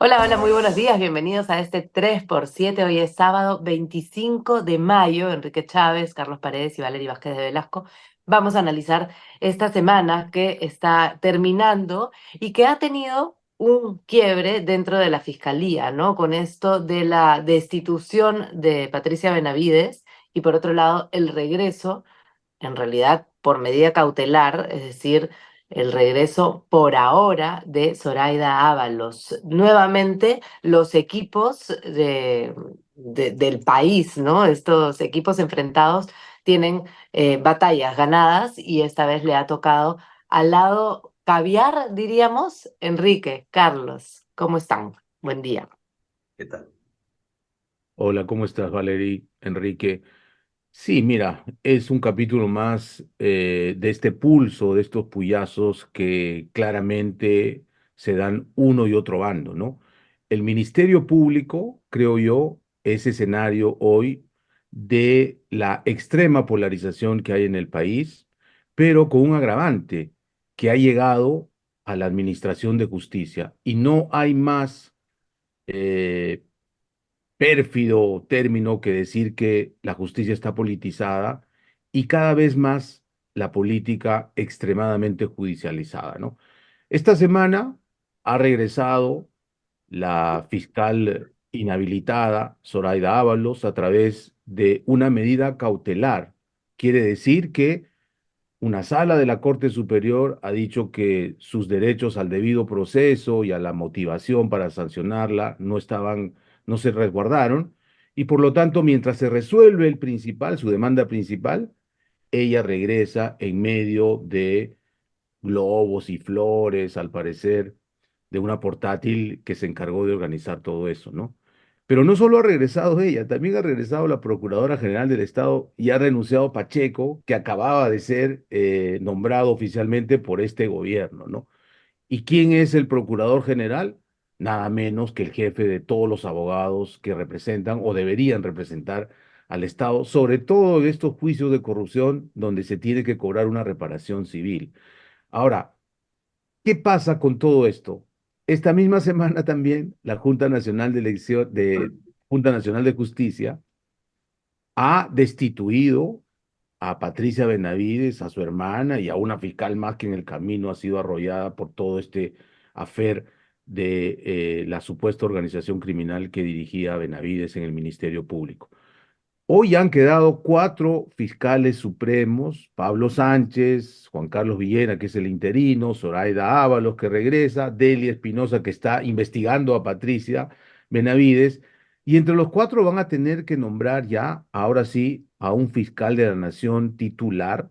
Hola, hola, muy buenos días. Bienvenidos a este 3x7. Hoy es sábado 25 de mayo. Enrique Chávez, Carlos Paredes y Valery Vázquez de Velasco. Vamos a analizar esta semana que está terminando y que ha tenido un quiebre dentro de la fiscalía, ¿no? Con esto de la destitución de Patricia Benavides y por otro lado el regreso en realidad por medida cautelar, es decir, el regreso por ahora de Zoraida Ábalos. Nuevamente, los equipos del país, ¿no? Estos equipos enfrentados tienen batallas ganadas y esta vez le ha tocado al lado caviar, diríamos, Enrique, Carlos. ¿Cómo están? Buen día. ¿Qué tal? Hola, ¿cómo estás, Valery, Enrique? Sí, mira, es un capítulo más de este pulso, de estos puyazos que claramente se dan uno y otro bando, ¿no? El Ministerio Público, creo yo, es escenario hoy de la extrema polarización que hay en el país, pero con un agravante que ha llegado a la Administración de Justicia y no hay más. eh, Pérfido término que decir que la justicia está politizada y cada vez más la política extremadamente judicializada, ¿no? Esta semana ha regresado la fiscal inhabilitada, Zoraida Ábalos, a través de una medida cautelar. Quiere decir que una sala de la Corte Superior ha dicho que sus derechos al debido proceso y a la motivación para sancionarla no se resguardaron, y por lo tanto, mientras se resuelve su demanda principal, ella regresa en medio de globos y flores, al parecer, de una portátil que se encargó de organizar todo eso, ¿no? Pero no solo ha regresado ella, también ha regresado la Procuradora General del Estado y ha renunciado Pacheco, que acababa de ser nombrado oficialmente por este gobierno, ¿no? ¿Y quién es el Procurador General? Nada menos que el jefe de todos los abogados que representan o deberían representar al Estado, sobre todo en estos juicios de corrupción donde se tiene que cobrar una reparación civil. Ahora, ¿qué pasa con todo esto? Esta misma semana también la Junta Nacional de Justicia ha destituido a Patricia Benavides, a su hermana y a una fiscal más que en el camino ha sido arrollada por todo este afer de la supuesta organización criminal que dirigía Benavides en el Ministerio Público. Hoy han quedado cuatro fiscales supremos: Pablo Sánchez, Juan Carlos Villena, que es el interino, Zoraida Ábalos, que regresa, Delia Espinosa, que está investigando a Patricia Benavides, y entre los cuatro van a tener que nombrar ya, ahora sí, a un fiscal de la nación titular.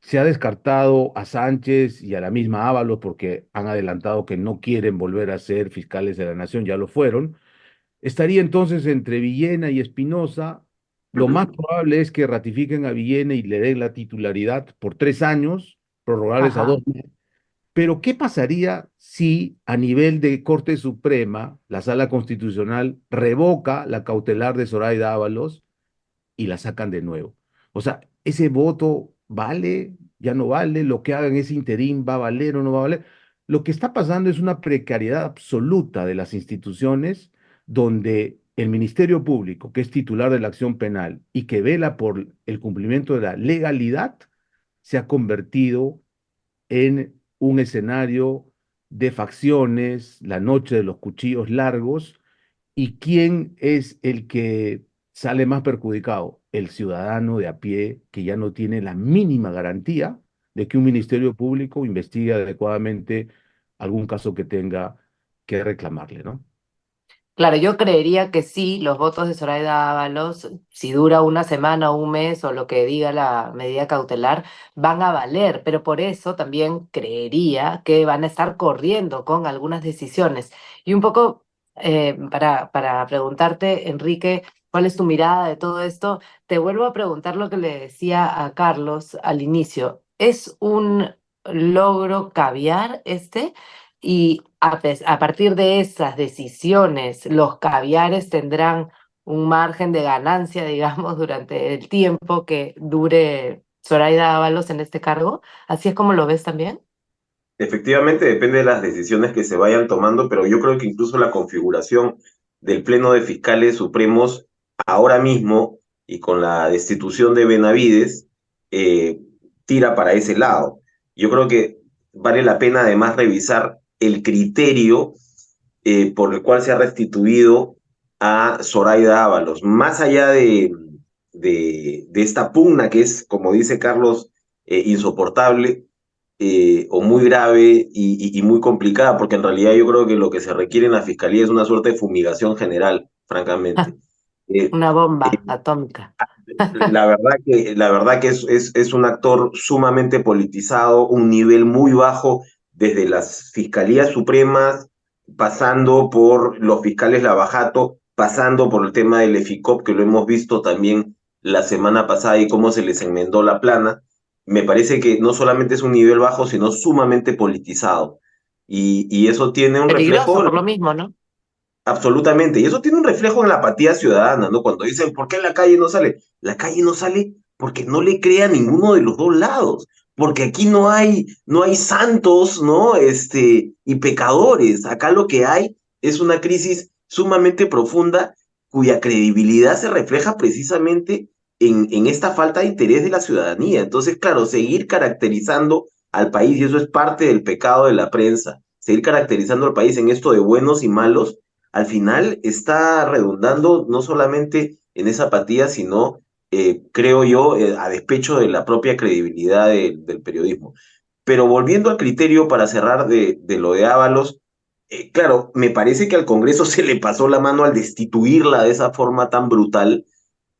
Se ha descartado a Sánchez y a la misma Ábalos porque han adelantado que no quieren volver a ser fiscales de la nación, ya lo fueron. Estaría entonces entre Villena y Espinosa. Lo más probable es que ratifiquen a Villena y le den la titularidad por 3 años, prorrogables a Ajá. 2 meses. Pero, ¿qué pasaría si a nivel de Corte Suprema, la Sala Constitucional revoca la cautelar de Zoraida Ábalos y la sacan de nuevo? O sea, ese voto vale, ya no vale, lo que hagan ese interín va a valer o no va a valer. Lo que está pasando es una precariedad absoluta de las instituciones donde el Ministerio Público, que es titular de la acción penal y que vela por el cumplimiento de la legalidad, se ha convertido en un escenario de facciones, la noche de los cuchillos largos. ¿Y quién es el que sale más perjudicado? El ciudadano de a pie que ya no tiene la mínima garantía de que un ministerio público investigue adecuadamente algún caso que tenga que reclamarle, ¿no? Claro, yo creería que sí, los votos de Zoraida Ábalos, si dura una semana o un mes o lo que diga la medida cautelar, van a valer, pero por eso también creería que van a estar corriendo con algunas decisiones. Y un poco para preguntarte, Enrique, ¿cuál es tu mirada de todo esto? Te vuelvo a preguntar lo que le decía a Carlos al inicio. ¿Es un logro caviar este? Y a partir de esas decisiones, los caviares tendrán un margen de ganancia, digamos, durante el tiempo que dure Zoraida Ábalos en este cargo. ¿Así es como lo ves también? Efectivamente, depende de las decisiones que se vayan tomando, pero yo creo que incluso la configuración del Pleno de Fiscales Supremos ahora mismo y con la destitución de Benavides eh, tira para ese lado. Yo creo que vale la pena además revisar el criterio por el cual se ha restituido a Zoraida Ábalos. Más allá de esta pugna que es, como dice Carlos, insoportable o muy grave y muy complicada, porque en realidad yo creo que lo que se requiere en la fiscalía es una suerte de fumigación general, francamente. Eh, Una bomba atómica. la verdad que es un actor sumamente politizado, un nivel muy bajo desde las fiscalías supremas, pasando por los fiscales Lavajato, pasando por el tema del EFICOP, que lo hemos visto también la semana pasada y cómo se les enmendó la plana. Me parece que no solamente es un nivel bajo, sino sumamente politizado. Y eso tiene un reflejo. Peligroso por lo mismo, ¿no? Absolutamente. Y eso tiene un reflejo en la apatía ciudadana, ¿no? Cuando dicen, ¿por qué la calle no sale? La calle no sale porque no le crea a ninguno de los dos lados. Porque aquí no hay santos, ¿no? Y pecadores. Acá lo que hay es una crisis sumamente profunda cuya credibilidad se refleja precisamente en esta falta de interés de la ciudadanía. Entonces, claro, seguir caracterizando al país, y eso es parte del pecado de la prensa, seguir caracterizando al país en esto de buenos y malos al final está redundando no solamente en esa apatía, sino, creo yo, a despecho de la propia credibilidad del periodismo. Pero volviendo al criterio para cerrar de lo de Ábalos, claro, me parece que al Congreso se le pasó la mano al destituirla de esa forma tan brutal,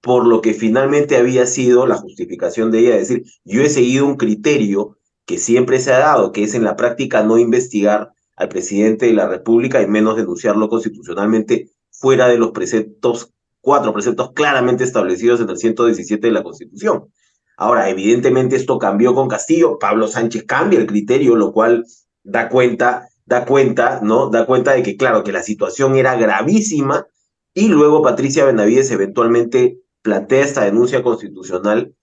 por lo que finalmente había sido la justificación de ella, es decir, yo he seguido un criterio que siempre se ha dado, que es en la práctica no investigar al presidente de la República y menos denunciarlo constitucionalmente fuera de los preceptos, 4 preceptos claramente establecidos en el 117 de la Constitución. Ahora, evidentemente esto cambió con Castillo, Pablo Sánchez cambia el criterio, lo cual da cuenta, ¿no? Da cuenta de que, claro, que la situación era gravísima y luego Patricia Benavides eventualmente plantea esta denuncia constitucional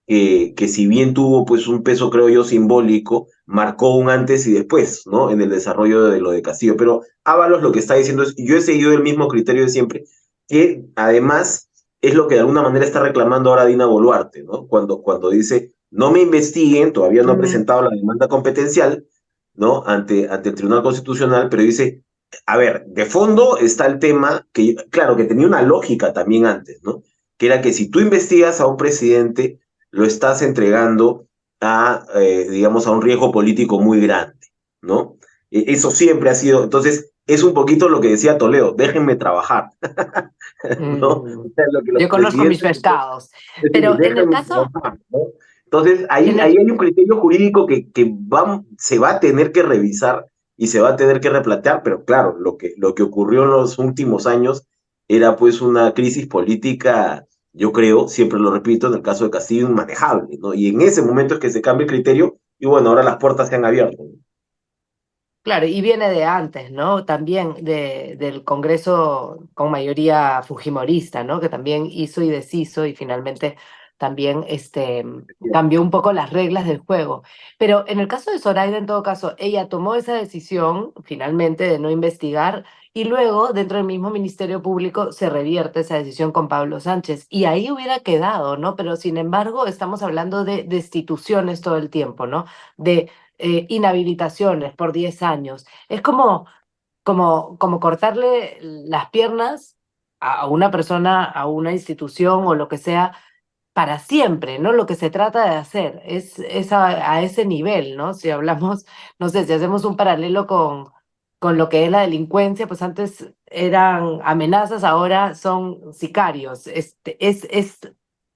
que si bien tuvo pues un peso, creo yo, simbólico, marcó un antes y después, ¿no? En el desarrollo de lo de Castillo. Pero Ábalos lo que está diciendo es, yo he seguido el mismo criterio de siempre, que además es lo que de alguna manera está reclamando ahora Dina Boluarte, ¿no? Cuando dice, no me investiguen, todavía no ha Mm. presentado la demanda competencial, ¿no? Ante el Tribunal Constitucional, pero dice, a ver, de fondo está el tema que, claro, que tenía una lógica también antes, ¿no? Que era que si tú investigas a un presidente, lo estás entregando digamos, a un riesgo político muy grande, ¿no? Eso siempre ha sido, entonces, es un poquito lo que decía Toledo, déjenme trabajar, ¿no? O Mm. sea, lo que los Yo conozco mis presidentes, pescados. es decir, Pero en el déjenme caso, trabajar, ¿no? Entonces, en ahí el, hay un criterio jurídico que se va a tener que revisar y se va a tener que replantear, pero claro, lo que ocurrió en los últimos años era pues una crisis política, yo creo, siempre lo repito, en el caso de Castillo, inmanejable, ¿no? Y en ese momento es que se cambia el criterio y bueno, ahora las puertas se han abierto, ¿no? claro, y viene de antes, ¿no? También del Congreso con mayoría fujimorista, ¿no? Que también hizo y deshizo y finalmente también cambió un poco las reglas del juego. Pero en el caso de Zoraida, en todo caso, ella tomó esa decisión finalmente de no investigar y luego dentro del mismo Ministerio Público se revierte esa decisión con Pablo Sánchez y ahí hubiera quedado, ¿no? Pero sin embargo, estamos hablando de destituciones todo el tiempo, ¿no? De inhabilitaciones por 10 años. Es como cortarle las piernas a una persona, a una institución o lo que sea para siempre, ¿no? Lo que se trata de hacer es a ese nivel, ¿no? Si hablamos, no sé, si hacemos un paralelo con lo que es la delincuencia, pues antes eran amenazas, ahora son sicarios.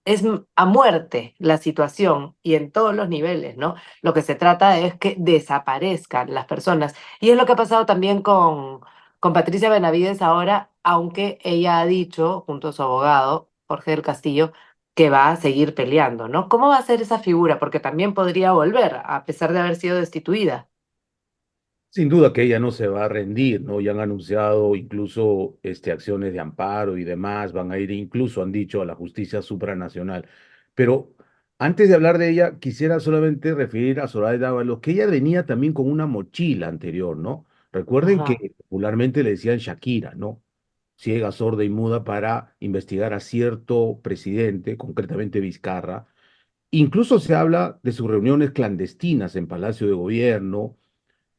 Es a muerte la situación y en todos los niveles, ¿no? Lo que se trata es que desaparezcan las personas. Y es lo que ha pasado también con Patricia Benavides ahora, aunque ella ha dicho, junto a su abogado, Jorge del Castillo, que va a seguir peleando, ¿no? ¿Cómo va a ser esa figura? Porque también podría volver, a pesar de haber sido destituida. Sin duda que ella no se va a rendir, ¿no? Ya han anunciado incluso acciones de amparo y demás, van a ir incluso, han dicho, a la justicia supranacional. Pero Antes de hablar de ella, quisiera solamente referir a Zoraida Ábalos, que ella venía también con una mochila anterior, ¿no? Recuerden Ajá. que popularmente le decían Shakira, ¿no? Ciega, sorda y muda para investigar a cierto presidente, concretamente Vizcarra. Incluso se habla de sus reuniones clandestinas en Palacio de Gobierno.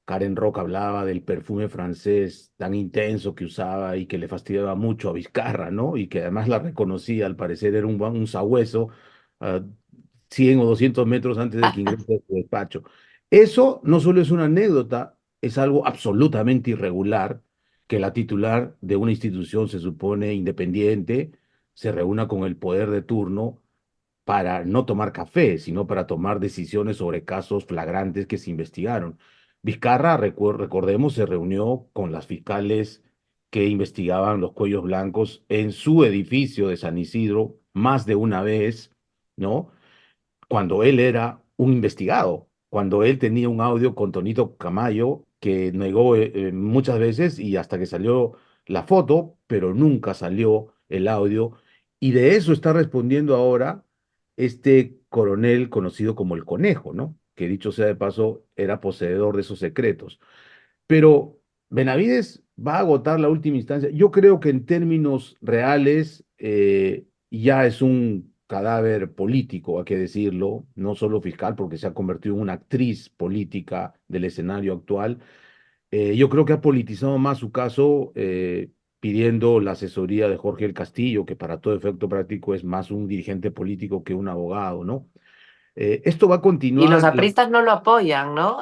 Karen Rock hablaba del perfume francés tan intenso que usaba y que le fastidiaba mucho a Vizcarra, ¿no? Y que además la reconocía, al parecer era un sabueso, a 100 o 200 metros antes de que ingrese a su despacho. Eso no solo es una anécdota, es algo absolutamente irregular que la titular de una institución se supone independiente se reúna con el poder de turno para no tomar café, sino para tomar decisiones sobre casos flagrantes que se investigaron. Vizcarra, recordemos, se reunió con las fiscales que investigaban los cuellos blancos en su edificio de San Isidro más de una vez, ¿no? Cuando él era un investigado, cuando él tenía un audio con Tonito Camayo que negó muchas veces y hasta que salió la foto, pero nunca salió el audio. Y de eso está respondiendo ahora este coronel conocido como el Conejo, ¿no? Que dicho sea de paso, era poseedor de esos secretos. Pero Benavides va a agotar la última instancia. Yo creo que en términos reales ya es un cadáver político, hay que decirlo, no solo fiscal, porque se ha convertido en una actriz política del escenario actual. Yo creo que ha politizado más su caso pidiendo la asesoría de Jorge el Castillo, que para todo efecto práctico es más un dirigente político que un abogado, ¿no? Esto va a Y los continuar. apristas no lo apoyan, ¿no?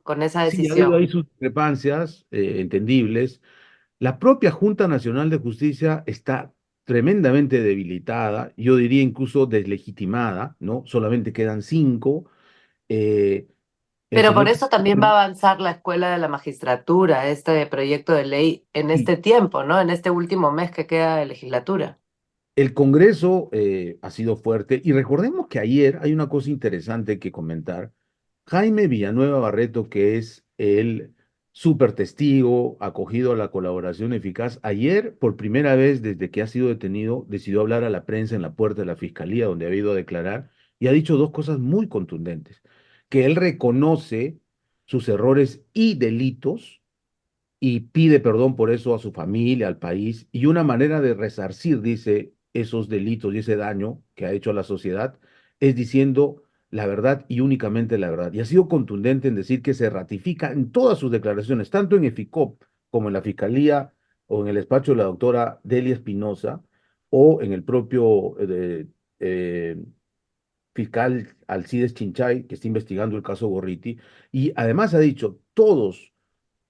Con esa Sí, ha habido decisión. ahí sus discrepancias entendibles. La propia Junta Nacional de Justicia está tremendamente debilitada, yo diría incluso deslegitimada, ¿no? Solamente quedan cinco. eh, el Pero por señor eso también va a avanzar la Escuela de la Magistratura, este proyecto de ley en sí, este tiempo, ¿no? En este último mes que queda de legislatura. el Congreso ha sido fuerte y recordemos que ayer hay una cosa interesante que comentar. Jaime Villanueva Barreto, que es el súper testigo acogido a la colaboración eficaz, ayer por primera vez desde que ha sido detenido decidió hablar a la prensa en la puerta de la fiscalía donde ha ido a declarar y ha dicho dos cosas muy contundentes, que él reconoce sus errores y delitos y pide perdón por eso a su familia, al país, y una manera de resarcir, dice, esos delitos y ese daño que ha hecho a la sociedad es diciendo la verdad y únicamente la verdad. Y ha sido contundente en decir que se ratifica en todas sus declaraciones, tanto en EFICOP como en la Fiscalía o en el despacho de la doctora Delia Espinosa o en el propio eh, fiscal Alcides Chinchay, que está investigando el caso Gorriti. Y además ha dicho, todos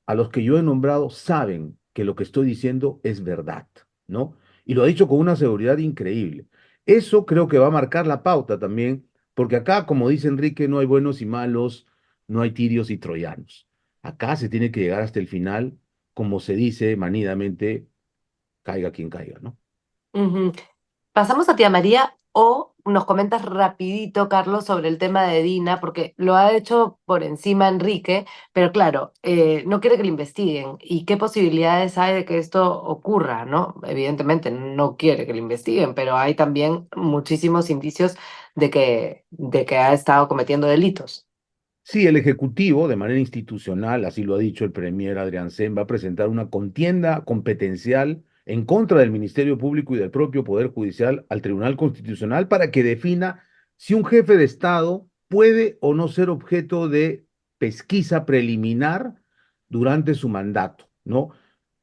a los que yo he nombrado saben que lo que estoy diciendo es verdad, ¿no? Y lo ha dicho con una seguridad increíble. Eso creo que va a marcar la pauta también, porque acá, como dice Enrique, no hay buenos y malos, no hay tirios y troyanos. Acá se tiene que llegar hasta el final, como se dice manidamente, caiga quien caiga, ¿no? Ujú. Pasamos a Tía María o nos comentas rapidito, Carlos, sobre el tema de Dina, porque lo ha hecho por encima Enrique, pero claro, no quiere que le investiguen. ¿Y qué posibilidades hay de que esto ocurra, no? Evidentemente no quiere que le investiguen, pero hay también muchísimos indicios de que ha estado cometiendo delitos. Sí, el Ejecutivo, de manera institucional, así lo ha dicho el Premier Adrián Sen, va a presentar una contienda competencial en contra del Ministerio Público y del propio Poder Judicial al Tribunal Constitucional para que defina si un jefe de Estado puede o no ser objeto de pesquisa preliminar durante su mandato, ¿no?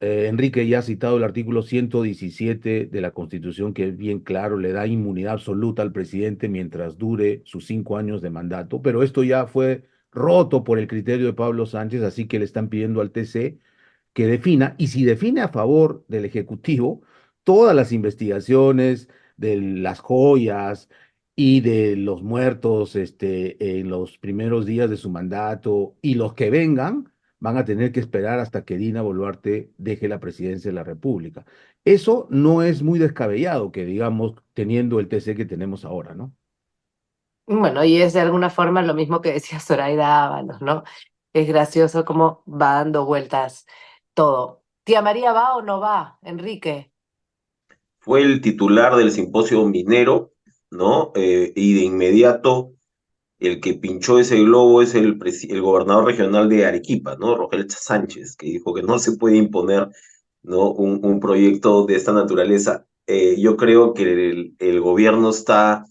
Enrique ya ha citado el artículo 117 de la Constitución, que es bien claro, le da inmunidad absoluta al presidente mientras dure sus 5 años de mandato, pero esto ya fue roto por el criterio de Pablo Sánchez, así que le están pidiendo al TC que defina, y si define a favor del Ejecutivo, todas las investigaciones de las joyas y de los muertos en los primeros días de su mandato y los que vengan, van a tener que esperar hasta que Dina Boluarte deje la presidencia de la República. Eso no es muy descabellado, que digamos, teniendo el TC que tenemos ahora, ¿no? Bueno, y es de alguna forma lo mismo que decía Zoraida Ábalos, ¿no? Es gracioso cómo va dando vueltas todo. ¿Tía María va o no va, Enrique? Fue el titular del simposio minero, ¿no? Y de inmediato el que pinchó ese globo es el gobernador regional de Arequipa, ¿no? Rogel Sánchez, que dijo que no se puede imponer, ¿no? Un proyecto de esta naturaleza. Yo creo que el gobierno está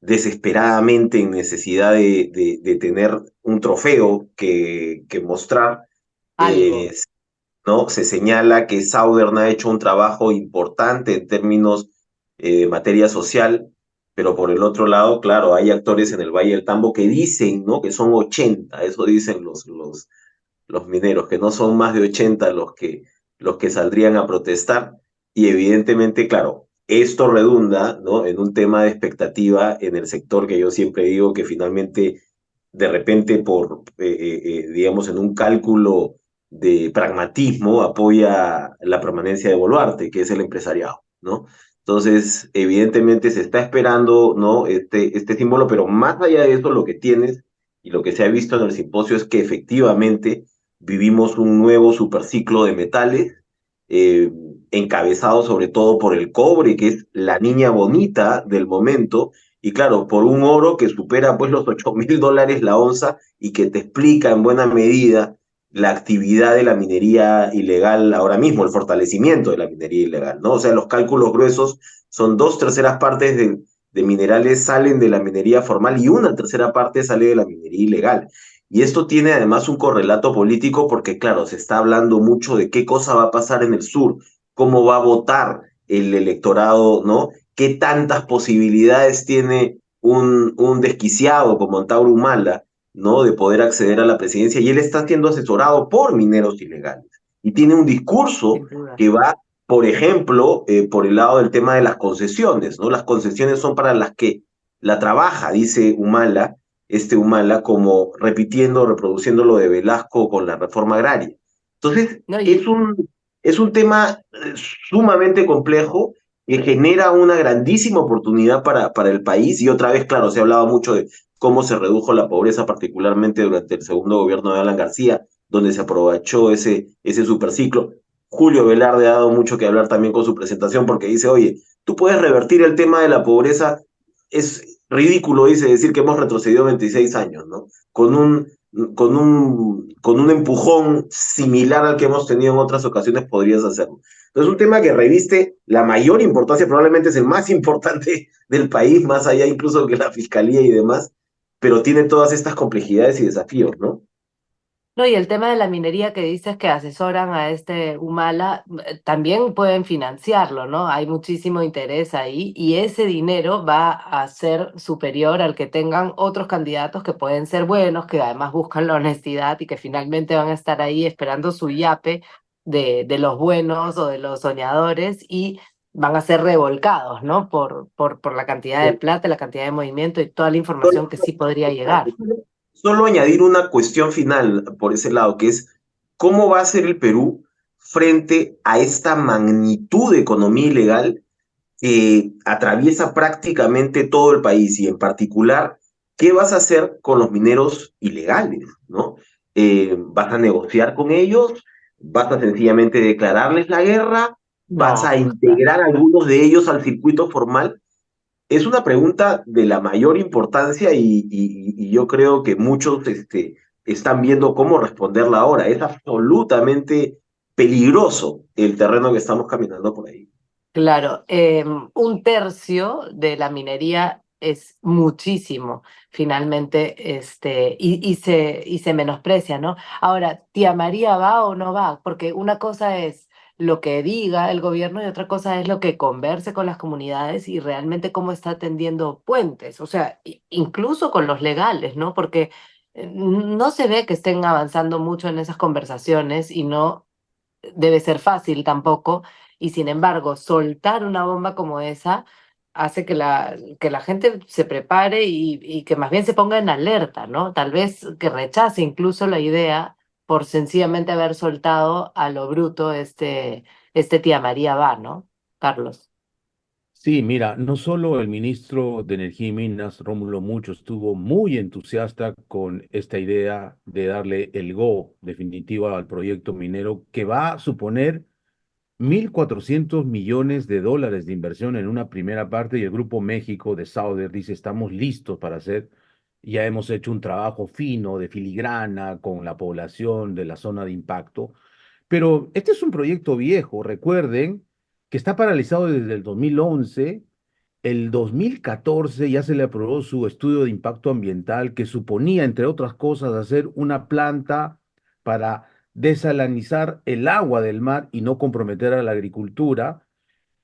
desesperadamente en necesidad de tener un trofeo que mostrar. Algo. Eh, ¿No? Se señala que Southern ha hecho un trabajo importante en términos de materia social, pero por el otro lado, claro, hay actores en el Valle del Tambo que dicen, ¿no? Que son 80, eso dicen los mineros, que no son más de 80 los que saldrían a protestar. Y evidentemente, claro, esto redunda, ¿no? En un tema de expectativa en el sector que yo siempre digo que finalmente, de repente, digamos, en un cálculo de pragmatismo, apoya la permanencia de Boluarte, que es el empresariado, ¿no? Entonces, evidentemente se está esperando, ¿no? Este símbolo, pero más allá de eso, lo que tienes y lo que se ha visto en el simposio es que efectivamente vivimos un nuevo superciclo de metales, eh, encabezado sobre todo por el cobre, que es la niña bonita del momento, y claro, por un oro que supera pues los $8.000 la onza y que te explica en buena medida la actividad de la minería ilegal ahora mismo, el fortalecimiento de la minería ilegal, ¿no? O sea, los cálculos gruesos son 2/3 partes de minerales salen de la minería formal y una tercera parte sale de la minería ilegal. Y esto tiene además un correlato político porque, claro, se está hablando mucho de qué cosa va a pasar en el sur, cómo va a votar el electorado, ¿no? ¿Qué tantas posibilidades tiene un desquiciado como Antauro Humala, ¿no? De poder acceder a la presidencia? Y él está siendo asesorado por mineros ilegales. Y tiene un discurso Sin duda. que va, por ejemplo, por el lado del tema de las concesiones, ¿no? Las concesiones son para las que la trabaja, dice Humala, Humala, como repitiendo, reproduciendo lo de Velasco con la reforma agraria. Entonces, No, es un tema sumamente complejo que genera una grandísima oportunidad para el país y otra vez, claro, se ha hablado mucho de cómo se redujo la pobreza, particularmente durante el segundo gobierno de Alan García, donde se aprovechó ese superciclo. Julio Velarde ha dado mucho que hablar también con su presentación porque dice, oye, tú puedes revertir el tema de la pobreza, es ridículo, dice, decir que hemos retrocedido 26 años, ¿no? Con un empujón similar al que hemos tenido en otras ocasiones podrías hacerlo. Entonces, es un tema que reviste la mayor importancia, probablemente es el más importante del país, más allá incluso que la fiscalía y demás, pero tiene todas estas complejidades y desafíos, ¿no? no, y el tema de la minería que dices que asesoran a Humala, también pueden financiarlo, ¿no? Hay muchísimo interés ahí y ese dinero va a ser superior al que tengan otros candidatos que pueden ser buenos, que además buscan la honestidad y que finalmente van a estar ahí esperando su yape de los buenos o de los soñadores y van a ser revolcados, ¿no? Por la cantidad de plata, la cantidad de movimiento y toda la información que sí podría llegar. Solo añadir una cuestión final por ese lado, que es cómo va a ser el Perú frente a esta magnitud de economía ilegal que atraviesa prácticamente todo el país y en particular, ¿qué vas a hacer con los mineros ilegales? ¿No? ¿Vas a negociar con ellos? ¿Vas a sencillamente declararles la guerra? ¿Vas No, a pues claro. integrar a algunos de ellos al circuito formal? Es una pregunta de la mayor importancia y yo creo que muchos están viendo cómo responderla ahora. Es absolutamente peligroso el terreno que estamos caminando por ahí. Claro, un tercio de la minería es muchísimo, finalmente, y se menosprecia, ¿no? Ahora, ¿Tía María va o no va? Porque una cosa es lo que diga el gobierno y otra cosa es lo que converse con las comunidades y realmente cómo está atendiendo puentes, o sea, incluso con los legales, ¿no? Porque no se ve que estén avanzando mucho en esas conversaciones y no debe ser fácil tampoco, y sin embargo, soltar una bomba como esa hace que la gente se prepare y que más bien se ponga en alerta, ¿no? Tal vez que rechace incluso la idea por sencillamente haber soltado a lo bruto tía María va, ¿no? Carlos. Sí, mira, no solo el ministro de Energía y Minas, Rómulo Mucho, estuvo muy entusiasta con esta idea de darle el go definitivo al proyecto minero que va a suponer $1.400 millones de inversión en una primera parte y el Grupo México de Sauder dice, estamos listos para hacer, ya hemos hecho un trabajo fino de filigrana con la población de la zona de impacto, pero este es un proyecto viejo, recuerden que está paralizado desde el 2011. El 2014 ya se le aprobó su estudio de impacto ambiental que suponía, entre otras cosas, hacer una planta para desalinizar el agua del mar y no comprometer a la agricultura.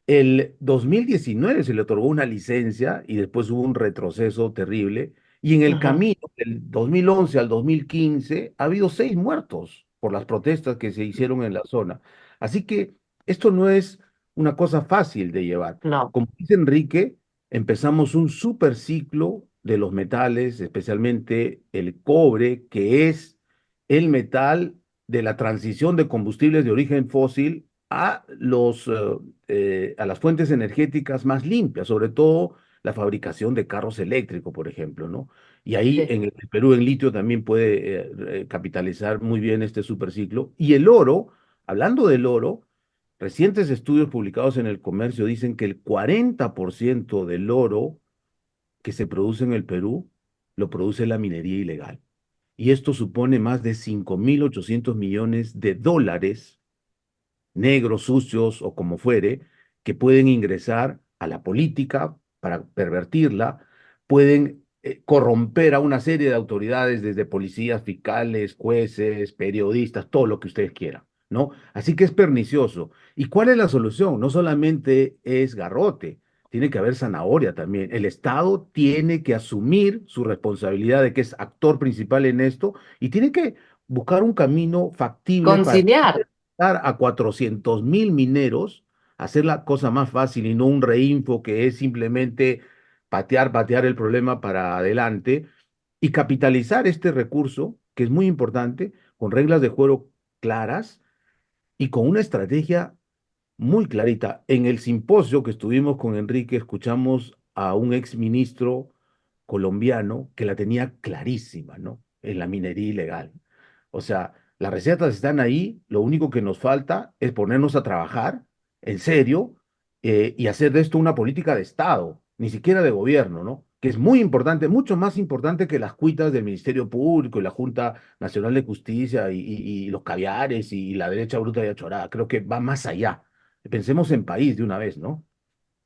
El 2019 se le otorgó una licencia y después hubo un retroceso terrible. Y en el Ajá. camino del 2011 al 2015 ha habido 6 muertos por las protestas que se hicieron en la zona. Así que esto no es una cosa fácil de llevar. No. Como dice Enrique, empezamos un super ciclo de los metales, especialmente el cobre, que es el metal de la transición de combustibles de origen fósil a las fuentes energéticas más limpias, sobre todo la fabricación de carros eléctricos, por ejemplo, ¿no? Y ahí Sí. en el Perú, en litio, también puede capitalizar muy bien este superciclo. Y el oro, hablando del oro, recientes estudios publicados en el comercio dicen que el 40% del oro que se produce en el Perú lo produce la minería ilegal. Y esto supone más de 5.800 millones de dólares negros, sucios o como fuere, que pueden ingresar a la política para pervertirla, pueden corromper a una serie de autoridades, desde policías, fiscales, jueces, periodistas, todo lo que ustedes quieran, ¿no? Así que es pernicioso. ¿Y cuál es la solución? No solamente es garrote, tiene que haber zanahoria también. El Estado tiene que asumir su responsabilidad de que es actor principal en esto y tiene que buscar un camino factible para Conciliar. a 400.000 mineros, hacer la cosa más fácil y no un reinfo que es simplemente patear el problema para adelante y capitalizar este recurso, que es muy importante, con reglas de juego claras y con una estrategia muy clarita. En el simposio que estuvimos con Enrique, escuchamos a un ex ministro colombiano que la tenía clarísima, ¿no? En la minería ilegal. O sea, las recetas están ahí, lo único que nos falta es ponernos a trabajar en serio y hacer de esto una política de Estado, ni siquiera de gobierno, ¿no? Que es muy importante, mucho más importante que las cuitas del Ministerio Público y la Junta Nacional de Justicia y los caviares y la derecha bruta y achorada. Creo que va más allá. Pensemos en país de una vez, ¿no?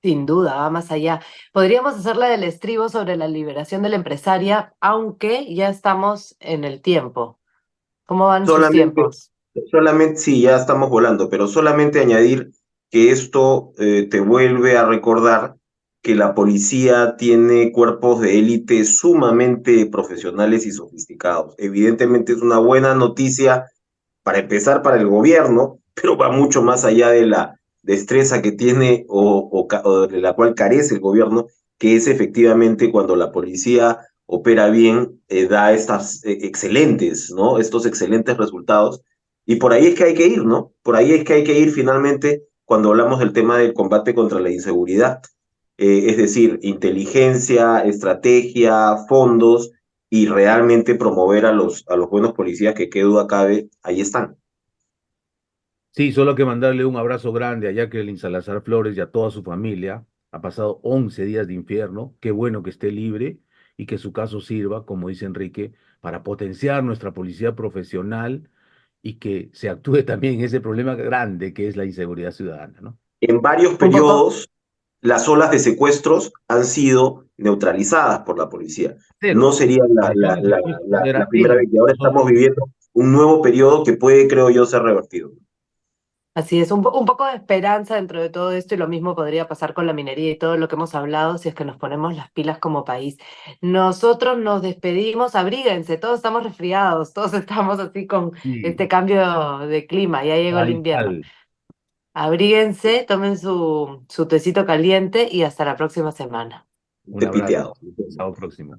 Sin duda, va más allá. Podríamos hacerla del estribo sobre la liberación de la empresaria, aunque ya estamos en el tiempo. ¿Cómo van sus Solamente, tiempos? solamente, sí, ya estamos volando, pero solamente añadir que esto te vuelve a recordar que la policía tiene cuerpos de élite sumamente profesionales y sofisticados. Evidentemente es una buena noticia para empezar para el gobierno, pero va mucho más allá de la destreza que tiene o de la cual carece el gobierno, que es efectivamente cuando la policía opera bien, da estas excelentes, ¿no? Estos excelentes resultados. Y por ahí es que hay que ir, ¿no? Por ahí es que hay que ir finalmente cuando hablamos del tema del combate contra la inseguridad. Es decir, inteligencia, estrategia, fondos y realmente promover a los buenos policías que qué duda cabe, ahí están. Sí, solo que mandarle un abrazo grande a Jacqueline Salazar Flores y a toda su familia. Ha pasado 11 días de infierno. Qué bueno que esté libre y que su caso sirva, como dice Enrique, para potenciar nuestra policía profesional y que se actúe también en ese problema grande que es la inseguridad ciudadana, ¿no? En varios Un poco, periodos, las olas de secuestros han sido neutralizadas por la policía. No Cero. sería Comisión de secuestros la era primera vez mínimo. y ahora estamos viviendo un nuevo periodo que puede, creo yo, ser revertido. así es, un poco de esperanza dentro de todo esto y lo mismo podría pasar con la minería y todo lo que hemos hablado si es que nos ponemos las pilas como país. Nosotros nos despedimos, abríguense, todos estamos resfriados, todos estamos así con Sí, este cambio de clima, ya llegó el invierno. radical. Abríguense, tomen su tecito caliente y hasta la próxima semana. Un abrazo. Despiteado. Sábado próximo.